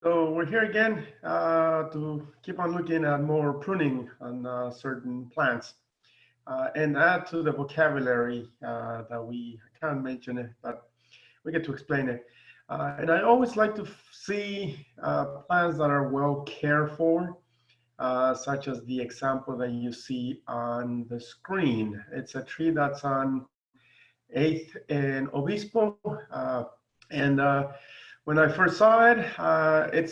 So we're here again to keep on looking at more pruning on certain plants and add to the vocabulary that we can't mention it, but we get to explain it. And I always like to see plants that are well cared for, such as the example that you see on the screen. It's a tree that's on 8th and Obispo. And when I first saw it, it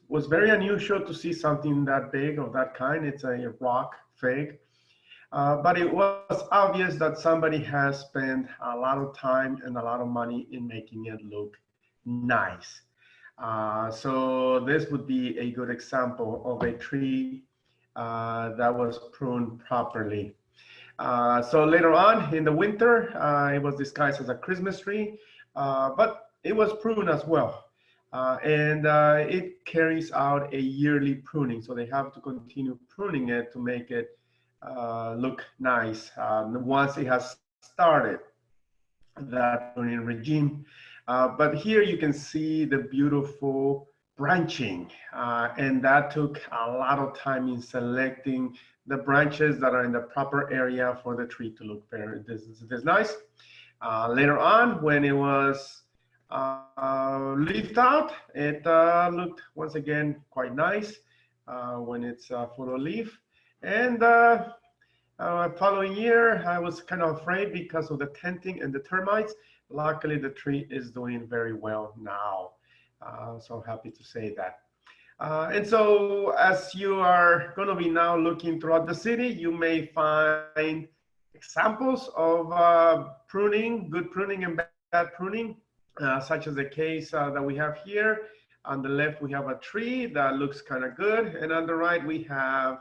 was very unusual to see something that big of that kind. It's a rock fig. But it was obvious that somebody has spent a lot of time and a lot of money in making it look nice. So this would be a good example of a tree that was pruned properly. So later on in the winter, it was disguised as a Christmas tree, but it was pruned as well. And it carries out a yearly pruning. So they have to continue pruning it to make it look nice once it has started that pruning regime. But here you can see the beautiful branching, and that took a lot of time in selecting the branches that are in the proper area for the tree to look very this nice. Later on, when it was leafed out, it looked once again quite nice when it's full of leaf. And following year, I was kind of afraid because of the tenting and the termites. Luckily, the tree is doing very well now. So happy to say that. And so as you are going to be now looking throughout the city, you may find examples of pruning, good pruning and bad pruning, such as the case that we have here. On the left, we have a tree that looks kind of good. And on the right, we have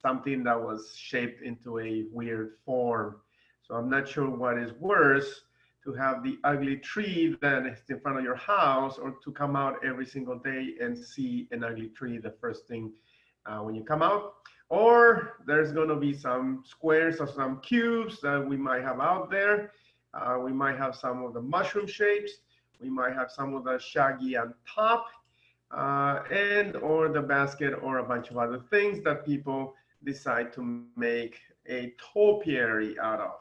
something that was shaped into a weird form. So I'm not sure what is worse, to have the ugly tree that is in front of your house, or to come out every single day and see an ugly tree the first thing when you come out. Or there's going to be some squares or some cubes that we might have out there. We might have some of the mushroom shapes. We might have some of the shaggy on top, and or the basket, or a bunch of other things that people decide to make a topiary out of.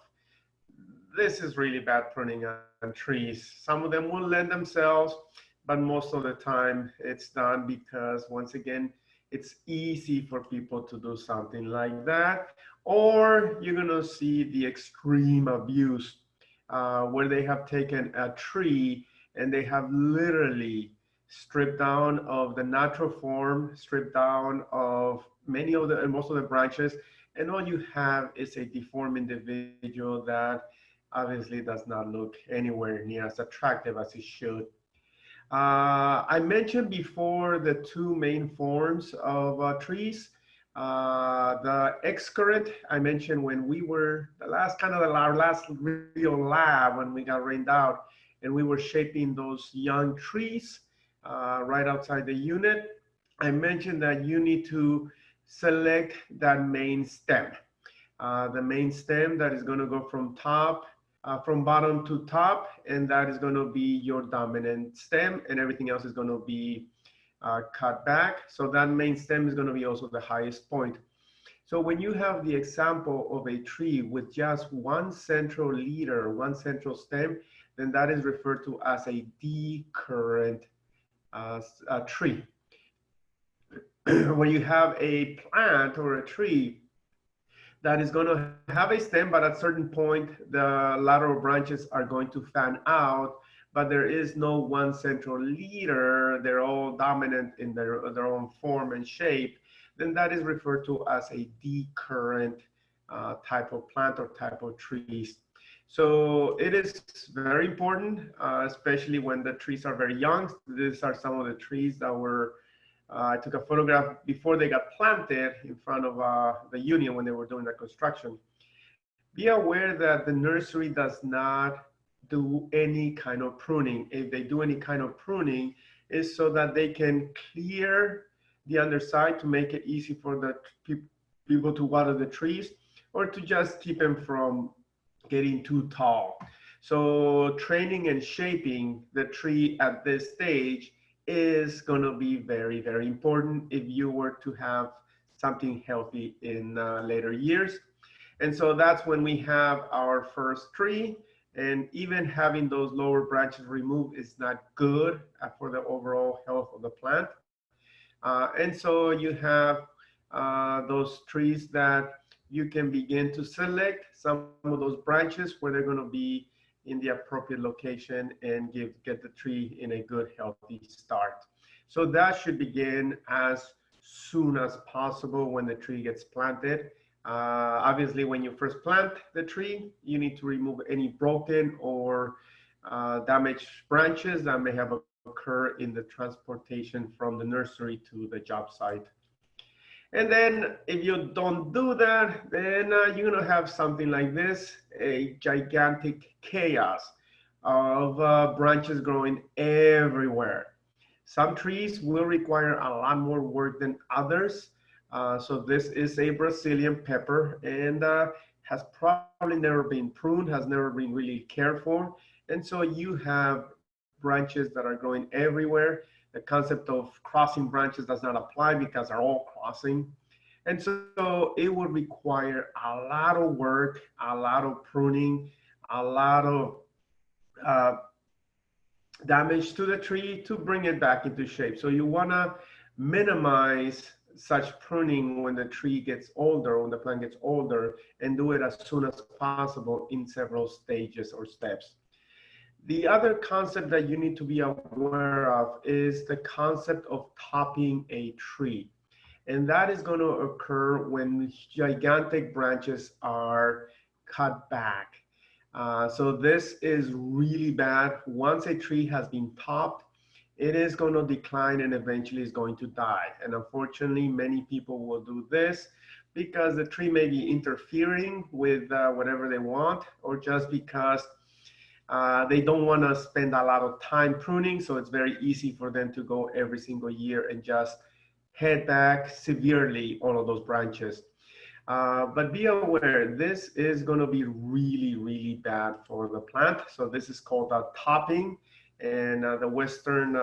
This is really bad pruning on trees. Some of them will lend themselves, but most of the time it's done because, once again, it's easy for people to do something like that. Or you're gonna see the extreme abuse where they have taken a tree and they have literally stripped down of the natural form, stripped down of most of the branches, and all you have is a deformed individual that obviously does not look anywhere near as attractive as it should. I mentioned before the two main forms of trees. The excurrent, I mentioned when we were our last real lab, when we got rained out, and we were shaping those young trees right outside the unit. I mentioned that you need to select that main stem. The main stem that is going to go from bottom to top, and that is going to be your dominant stem, and everything else is going to be cut back. So that main stem is going to be also the highest point. So when you have the example of a tree with just one central leader, one central stem, then that is referred to as a decurrent tree. When you have a plant or a tree that is going to have a stem, but at a certain point, the lateral branches are going to fan out, but there is no one central leader, they're all dominant in their own form and shape, then that is referred to as a decurrent type of plant or type of trees. So it is very important, especially when the trees are very young. These are some of the trees that were I took a photograph before they got planted in front of the union when they were doing the construction. Be aware that the nursery does not do any kind of pruning. If they do any kind of pruning, it's so that they can clear the underside to make it easy for the people to water the trees, or to just keep them from getting too tall. So training and shaping the tree at this stage is going to be very, very important if you were to have something healthy in later years. And so that's when we have our first tree. And even having those lower branches removed is not good for the overall health of the plant. And so you have those trees that you can begin to select some of those branches where they're going to be in the appropriate location and get the tree in a good, healthy start. So that should begin as soon as possible when the tree gets planted. Obviously, when you first plant the tree, you need to remove any broken or damaged branches that may have occurred in the transportation from the nursery to the job site. And then if you don't do that, then you're gonna have something like this, a gigantic chaos of branches growing everywhere. Some trees will require a lot more work than others. So this is a Brazilian pepper and has probably never been pruned, has never been really cared for. And so you have branches that are growing everywhere. The concept of crossing branches does not apply because they're all crossing. And so it would require a lot of work, a lot of pruning, a lot of uh, damage to the tree to bring it back into shape. So you want to minimize such pruning when the tree gets older, when the plant gets older, and do it as soon as possible in several stages or steps. The other concept that you need to be aware of is the concept of topping a tree. And that is going to occur when gigantic branches are cut back. So this is really bad. Once a tree has been topped, it is going to decline and eventually is going to die. And unfortunately, many people will do this because the tree may be interfering with whatever they want, or just because they don't want to spend a lot of time pruning. So it's very easy for them to go every single year and just head back severely all of those branches. But be aware, this is going to be really, really bad for the plant. So this is called topping. And the Western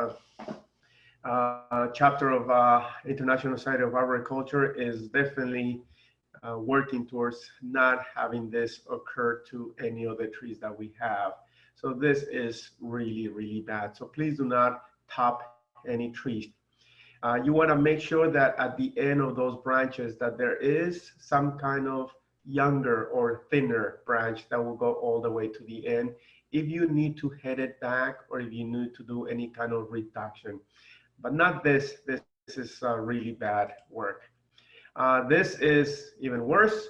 chapter of International Society of Agriculture is definitely working towards not having this occur to any of the trees that we have. So this is really, really bad. So please do not top any trees. You want to make sure that at the end of those branches that there is some kind of younger or thinner branch that will go all the way to the end if you need to head it back or if you need to do any kind of reduction. But not this. This is really bad work. This is even worse.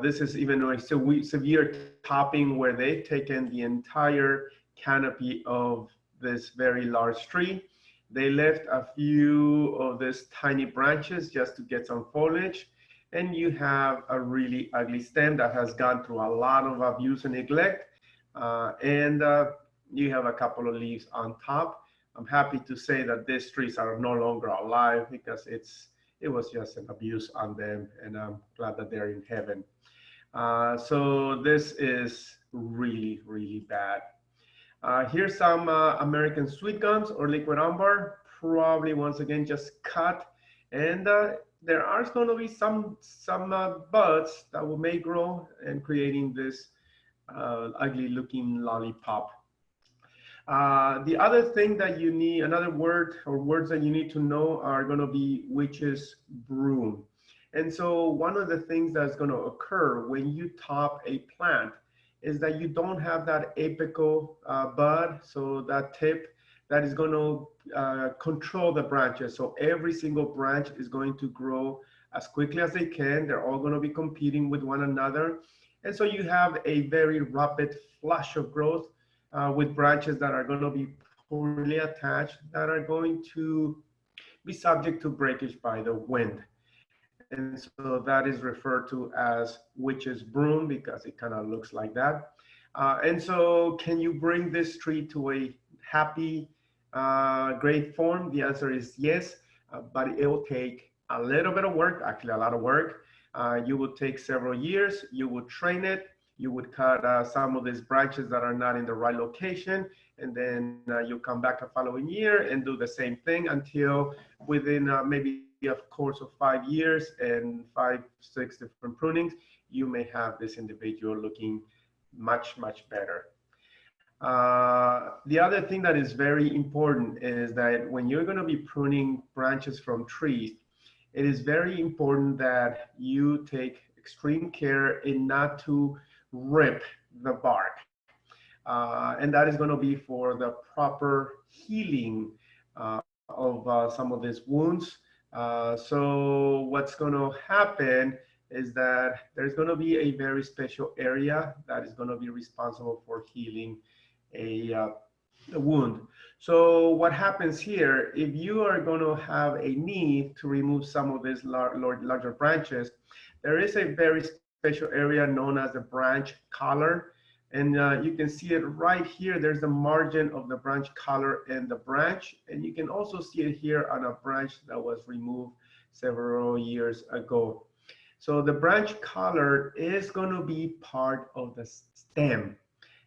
This is even a severe topping where they've taken the entire canopy of this very large tree. They left a few of these tiny branches just to get some foliage. And you have a really ugly stem that has gone through a lot of abuse and neglect. And you have a couple of leaves on top. I'm happy to say that these trees are no longer alive because it was just an abuse on them, and I'm glad that they're in heaven. So this is really, really bad. Here's some American sweet gums or liquid ambar, probably once again just cut, and there are going to be some buds that will may grow and creating this ugly looking lollipop. The other thing that you need, another word or words that you need to know are going to be witch's broom. And so one of the things that's going to occur when you top a plant is that you don't have that apical bud, so that tip that is going to control the branches. So every single branch is going to grow as quickly as they can. They're all going to be competing with one another. And so you have a very rapid flush of growth with branches that are going to be poorly attached, that are going to be subject to breakage by the wind. And so that is referred to as witch's broom because it kind of looks like that. And so can you bring this tree to a happy, great form? The answer is yes, but it will take a little bit of work, actually a lot of work. You will take several years, you will train it, you would cut some of these branches that are not in the right location, and then you come back the following year and do the same thing until within maybe a course of 5 years and 5, 6 different prunings, you may have this individual looking much better. The other thing that is very important is that when you're going to be pruning branches from trees, it is very important that you take extreme care in not to rip the bark. And that is going to be for the proper healing of some of these wounds. So what's going to happen is that there's going to be a very special area that is going to be responsible for healing a, uh, a wound. So what happens here, if you are going to have a need to remove some of these larger branches, there is a very special area known as the branch collar. And you can see it right here. There's the margin of the branch collar and the branch. And you can also see it here on a branch that was removed several years ago. So the branch collar is going to be part of the stem.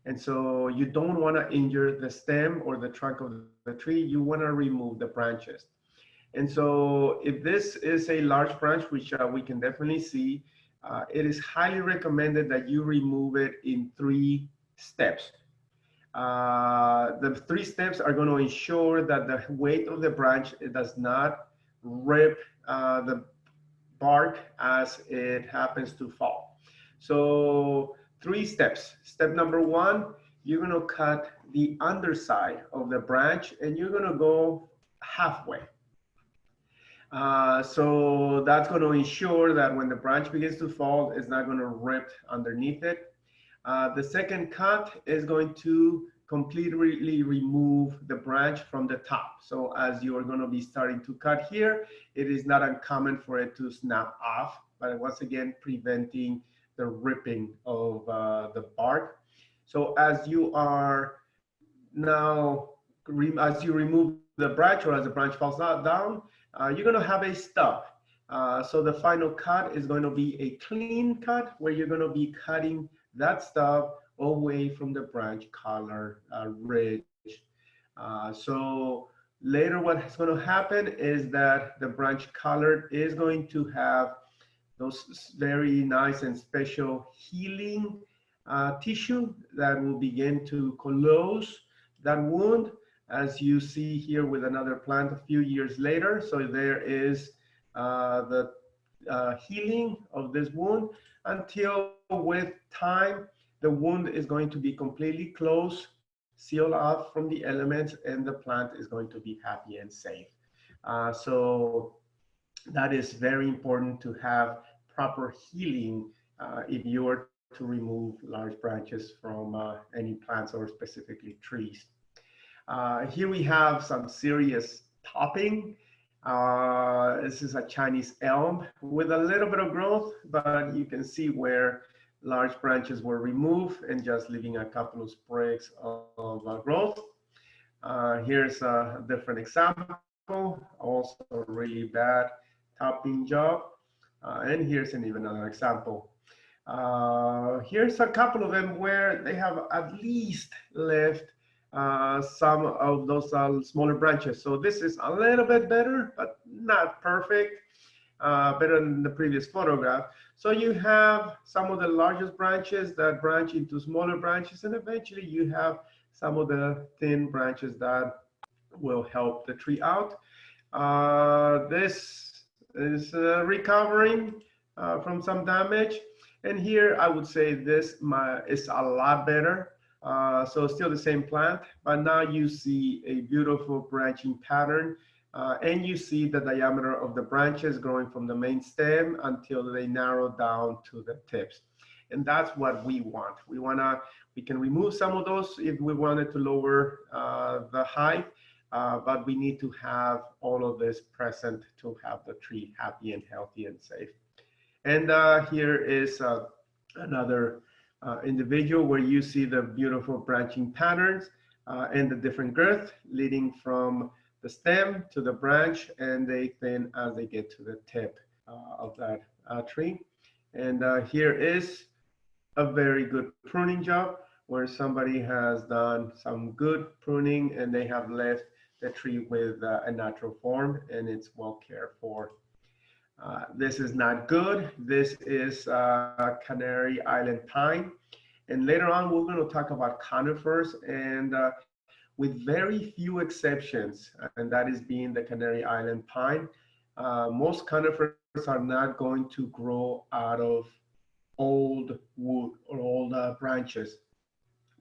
And so you don't want to injure the stem or the trunk of the tree. You want to remove the branches. And so if this is a large branch, which we can definitely see, it is highly recommended that you remove it in 3 steps. The 3 steps are going to ensure that the weight of the branch does not rip the bark as it happens to fall. So 3 steps. Step number 1, you're going to cut the underside of the branch and you're going to go halfway. So that's going to ensure that when the branch begins to fall, it's not going to rip underneath it. The second cut is going to completely remove the branch from the top. So as you are going to be starting to cut here, it is not uncommon for it to snap off, but once again, preventing the ripping of the bark. So as you are now, as you remove the branch or as the branch falls down, you're going to have a stub. So the final cut is going to be a clean cut where you're going to be cutting that stub away from the branch collar ridge. So later what's going to happen is that the branch collar is going to have those very nice and special healing tissue that will begin to close that wound, as you see here with another plant a few years later. So there is the healing of this wound until with time, the wound is going to be completely closed, sealed off from the elements, and the plant is going to be happy and safe. So that is very important to have proper healing if you are to remove large branches from any plants or specifically trees. Here we have some serious topping. This is a Chinese elm with a little bit of growth, but you can see where large branches were removed and just leaving a couple of sprigs of growth. Here's a different example, also really bad topping job. And here's even another example. Here's a couple of them where they have at least left some of those smaller branches. So this is a little bit better, but not perfect, better than the previous photograph. So you have some of the largest branches that branch into smaller branches, and eventually you have some of the thin branches that will help the tree out. This is recovering from some damage. And here I would say this is a lot better. So still the same plant, but now you see a beautiful branching pattern, and you see the diameter of the branches growing from the main stem until they narrow down to the tips. And that's what we want. We can remove some of those if we wanted to lower the height, but we need to have all of this present to have the tree happy and healthy and safe. And here is another individual where you see the beautiful branching patterns and the different girth leading from the stem to the branch, and they thin as they get to the tip of that tree. And here is a very good pruning job where somebody has done some good pruning and they have left the tree with a natural form and it's well cared for. This is not good. This is Canary Island pine. And later on, we're going to talk about conifers and with very few exceptions, and that is being the Canary Island pine. Most conifers are not going to grow out of old wood or old branches.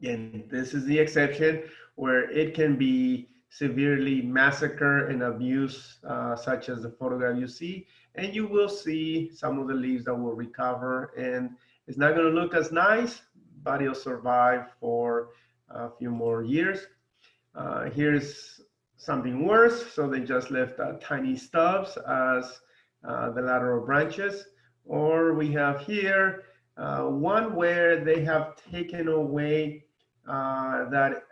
And this is the exception where it can be severely massacred and abused, such as the photograph you see. And you will see some of the leaves that will recover. And it's not going to look as nice, but it'll survive for a few more years. Here's something worse. So they just left tiny stubs as the lateral branches. Or we have here one where they have taken away that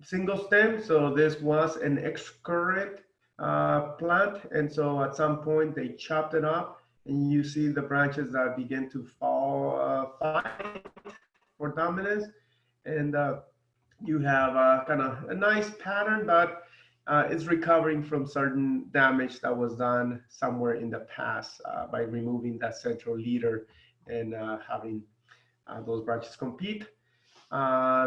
single stem. So this was an excurrent plant. And so at some point they chopped it up and you see the branches that begin to fall, fight for dominance. And you have kind of a nice pattern, but it's recovering from certain damage that was done somewhere in the past by removing that central leader and having those branches compete.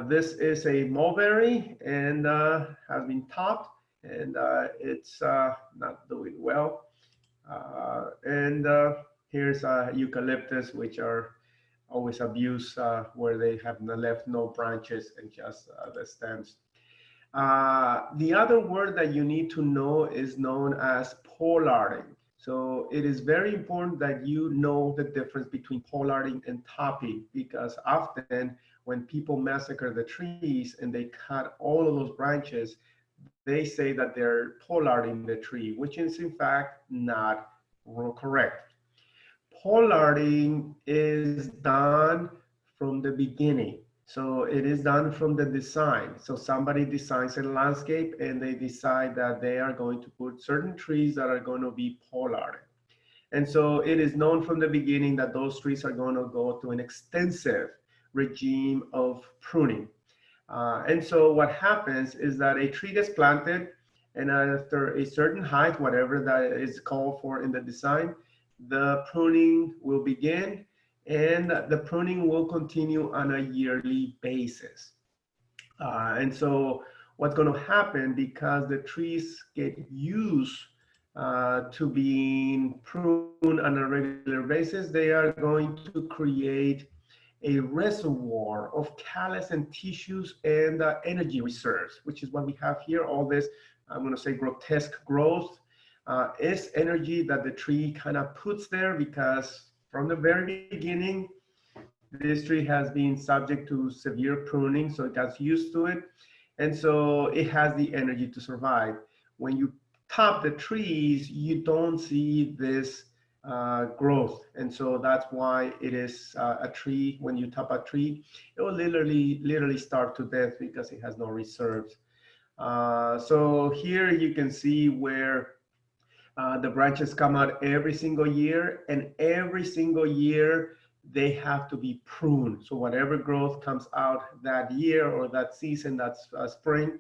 This is a mulberry and has been topped and it's not doing well. And here's eucalyptus, which are always abused where they have left no branches and just the stems. The other word that you need to know is known as pollarding. So it is very important that you know the difference between pollarding and topping, because often when people massacre the trees and they cut all of those branches, they say that they're pollarding the tree, which is in fact not correct. Pollarding is done from the beginning. So it is done from the design. So somebody designs a landscape and they decide that they are going to put certain trees that are going to be pollarded. And so it is known from the beginning that those trees are going to go through an extensive regime of pruning. And so what happens is that a tree gets planted, and after a certain height, whatever that is called for in the design, the pruning will begin, and the pruning will continue on a yearly basis. And so what's going to happen, because the trees get used to being pruned on a regular basis, they are going to create a reservoir of callus and tissues and energy reserves, which is what we have here. All this, I'm going to say, grotesque growth is energy that the tree kind of puts there, because from the very beginning, this tree has been subject to severe pruning, so it got used to it. And so it has the energy to survive. When you top the trees, you don't see this growth. And so that's why it is a tree. When you top a tree, it will literally starve to death because it has no reserves. So here you can see where the branches come out every single year, and every single year they have to be pruned. So whatever growth comes out that year or that season, that's spring,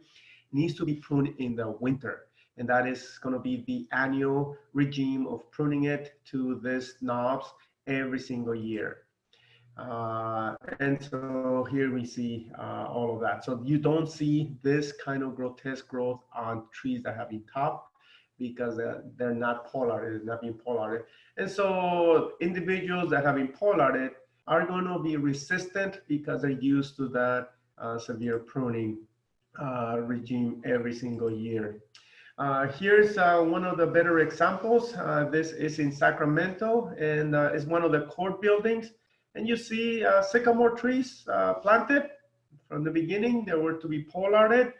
needs to be pruned in the winter. And that is going to be the annual regime of pruning it to these knobs every single year. And so here we see all of that. So you don't see this kind of grotesque growth on trees that have been topped, because they're not pollarded, not being pollarded. And so individuals that have been pollarded are going to be resistant because they're used to that severe pruning regime every single year. Here's one of the better examples. This is in Sacramento, and it's one of the court buildings. And you see sycamore trees planted from the beginning. They were to be pollarded.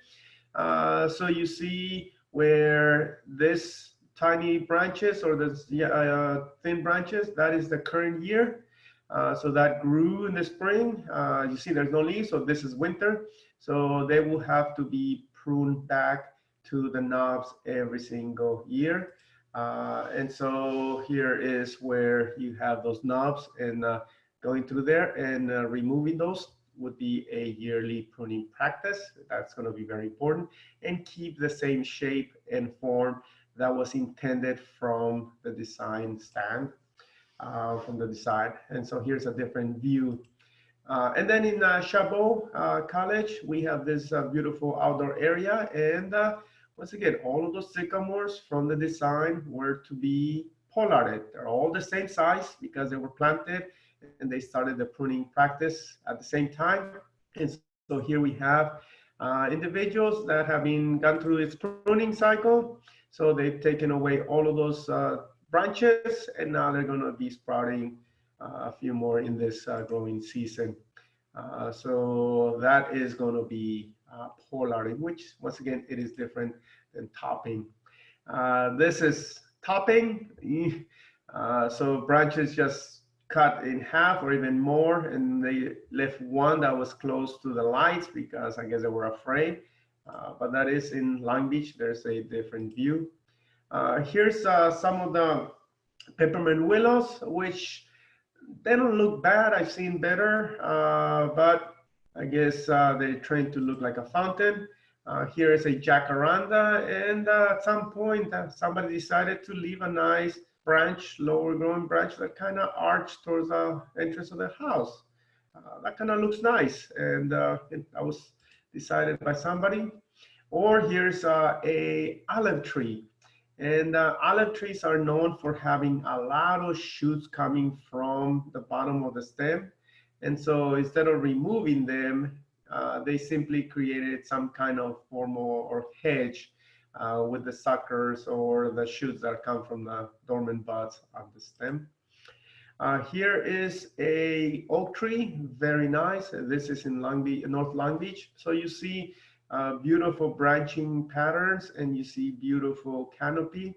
So you see where this tiny branches or this thin branches, that is the current year. So that grew in the spring. You see there's no leaves, so this is winter. So they will have to be pruned back to the knobs every single year. And so here is where you have those knobs, and going through there and removing those would be a yearly pruning practice. That's going to be very important, and keep the same shape and form that was intended from the design stand, from the design. And so here's a different view. And then in Chabot College, we have this beautiful outdoor area. And once again, all of those sycamores from the design were to be pollarded. They're all the same size because they were planted and they started the pruning practice at the same time. And so here we have individuals that have gone through its pruning cycle. So they've taken away all of those branches, and now they're going to be sprouting a few more in this growing season. So that is going to be pollarding, which once again, it is different than topping. This is topping. So branches just cut in half or even more, and they left one that was close to the lights because I guess they were afraid. But that is in Long Beach. There's a different view. Here's some of the peppermint willows, which they don't look bad. I've seen better, but I guess they're trying to look like a fountain. Here is a jacaranda, and at some point, somebody decided to leave a nice branch, lower growing branch that kind of arched towards the entrance of the house. That kind of looks nice, and that was decided by somebody. Or here's a olive tree. And olive trees are known for having a lot of shoots coming from the bottom of the stem. And so instead of removing them, they simply created some kind of formal or hedge with the suckers or the shoots that come from the dormant buds of the stem. Here is a oak tree, very nice. This is in Long Beach, North Long Beach. So you see beautiful branching patterns, and you see beautiful canopy.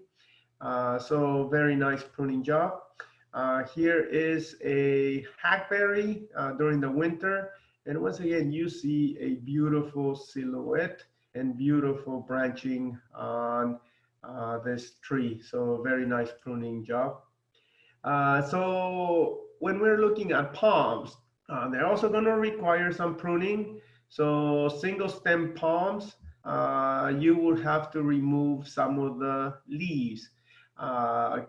So very nice pruning job. Here is a hackberry during the winter. And once again, you see a beautiful silhouette and beautiful branching on this tree. So very nice pruning job. So when we're looking at palms, they're also going to require some pruning. So single stem palms, you will have to remove some of the leaves.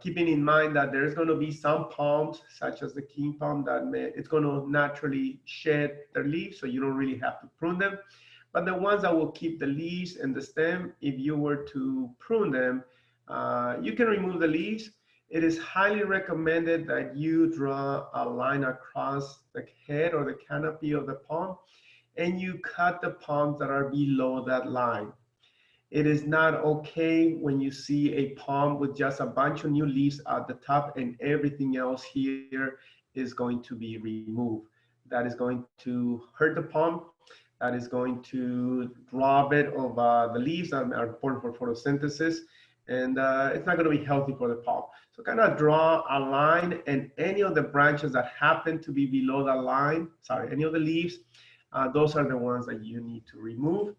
Keeping in mind that there's going to be some palms, such as the king palm, that it's going to naturally shed their leaves, so you don't really have to prune them. But the ones that will keep the leaves and the stem, if you were to prune them, you can remove the leaves. It is highly recommended that you draw a line across the head or the canopy of the palm, and you cut the palms that are below that line. It is not okay when you see a palm with just a bunch of new leaves at the top and everything else here is going to be removed. That is going to hurt the palm. That is going to rob it of the leaves that are important for photosynthesis, and it's not going to be healthy for the palm. So kind of draw a line, and any of the branches that happen to be below the line, any of the leaves, those are the ones that you need to remove.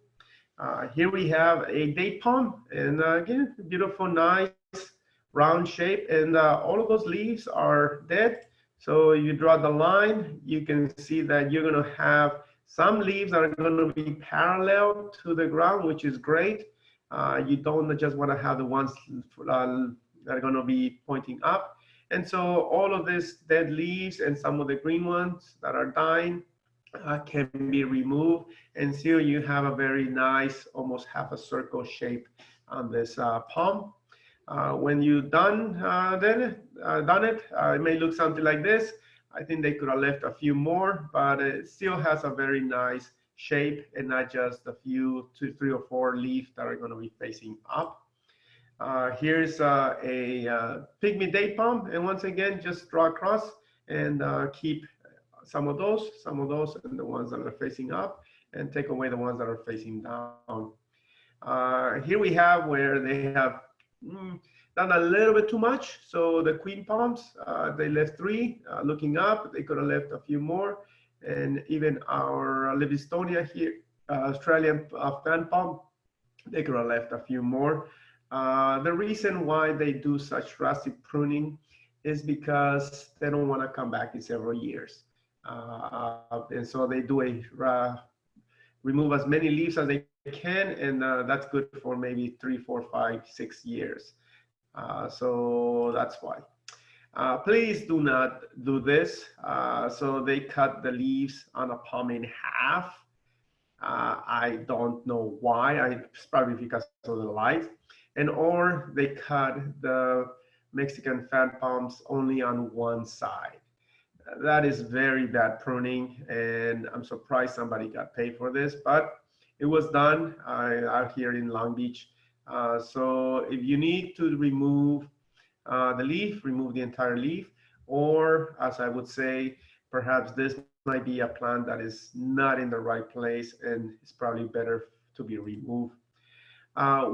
Here we have a date palm, and again, beautiful, nice, round shape, and all of those leaves are dead. So you draw the line, you can see that you're going to have some leaves that are going to be parallel to the ground, which is great. You don't just want to have the ones that are going to be pointing up. And so all of these dead leaves and some of the green ones that are dying can be removed, and still you have a very nice, almost half a circle shape on this palm. When you've done it, it may look something like this. I think they could have left a few more, but it still has a very nice shape and not just a few, 2, 3, or 4 leaves that are going to be facing up. Here's a pygmy date palm, and once again, just draw across and keep some of those, and the ones that are facing up, and take away the ones that are facing down. Here we have where they have done a little bit too much. So the queen palms, they left 3 looking up. They could have left a few more. And even our Livistonia here, Australian fan palm, they could have left a few more. The reason why they do such drastic pruning is because they don't want to come back in several years. And so they do remove as many leaves as they can, and that's good for maybe 3, 4, 5, 6 years. So that's why. Please do not do this. So they cut the leaves on a palm in half. I don't know why. It's probably because of the light. And or they cut the Mexican fan palms only on one side. That is very bad pruning, and I'm surprised somebody got paid for this, but it was done out here in Long Beach. So if you need to remove the leaf, remove the entire leaf, or as I would say, perhaps this might be a plant that is not in the right place and it's probably better to be removed.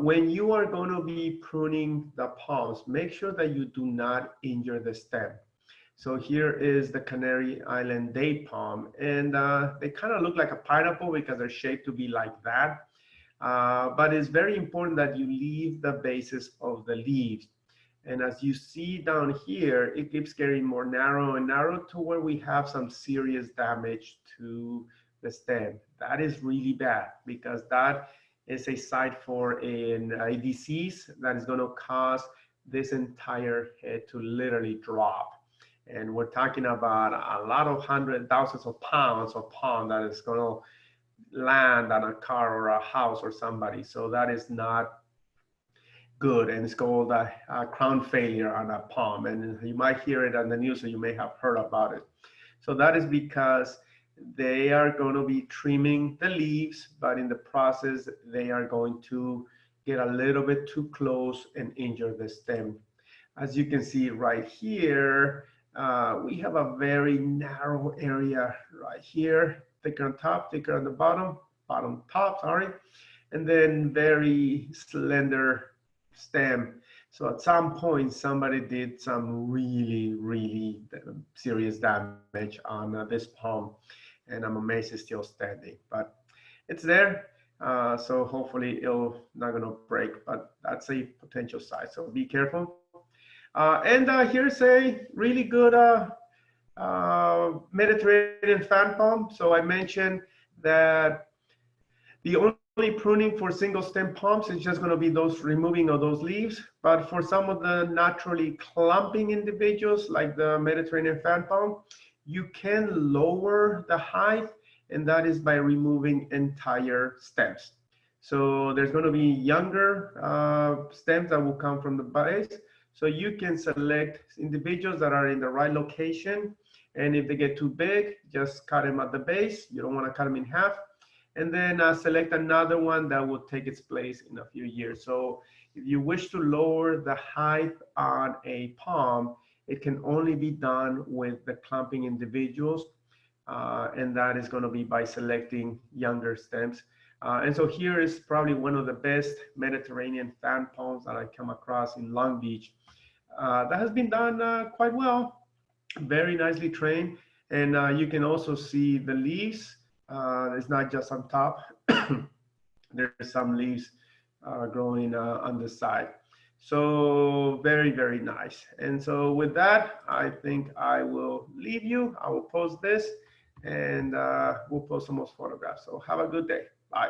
When you are going to be pruning the palms, make sure that you do not injure the stem. So here is the Canary Island date palm, and they kind of look like a pineapple because they're shaped to be like that. But it's very important that you leave the bases of the leaves. And as you see down here, it keeps getting more narrow and narrow to where we have some serious damage to the stem. That is really bad because that is a site for a disease that is going to cause this entire head to literally drop. And we're talking about a lot of thousands of pounds of palm that is going to land on a car or a house or somebody. So that is not good, and it's called crown failure on a palm. And you might hear it on the news, or you may have heard about it. So that is because they are going to be trimming the leaves, but in the process, they are going to get a little bit too close and injure the stem. As you can see right here, we have a very narrow area right here, thicker on top, thicker on the bottom top, sorry, and then very slender stem. So at some point, somebody did some really serious damage on this palm, and I'm amazed it's still standing. But it's there, so hopefully it'll not gonna break. But that's a potential size, so be careful. And here's a really good Mediterranean fan palm. So I mentioned that the only pruning for single stem palms is just going to be those removing of those leaves. But for some of the naturally clumping individuals, like the Mediterranean fan palm, you can lower the height, and that is by removing entire stems. So there's going to be younger stems that will come from the base. So you can select individuals that are in the right location. And if they get too big, just cut them at the base. You don't want to cut them in half. And then select another one that will take its place in a few years. So if you wish to lower the height on a palm, it can only be done with the clumping individuals. And that is going to be by selecting younger stems. And so here is probably one of the best Mediterranean fan palms that I come across in Long Beach. That has been done quite well, very nicely trained. And you can also see the leaves. It's not just on top. There's some leaves growing on the side. So very nice. And so with that, I think I will leave you. I will post this, and we'll post some more photographs. So have a good day. Bye.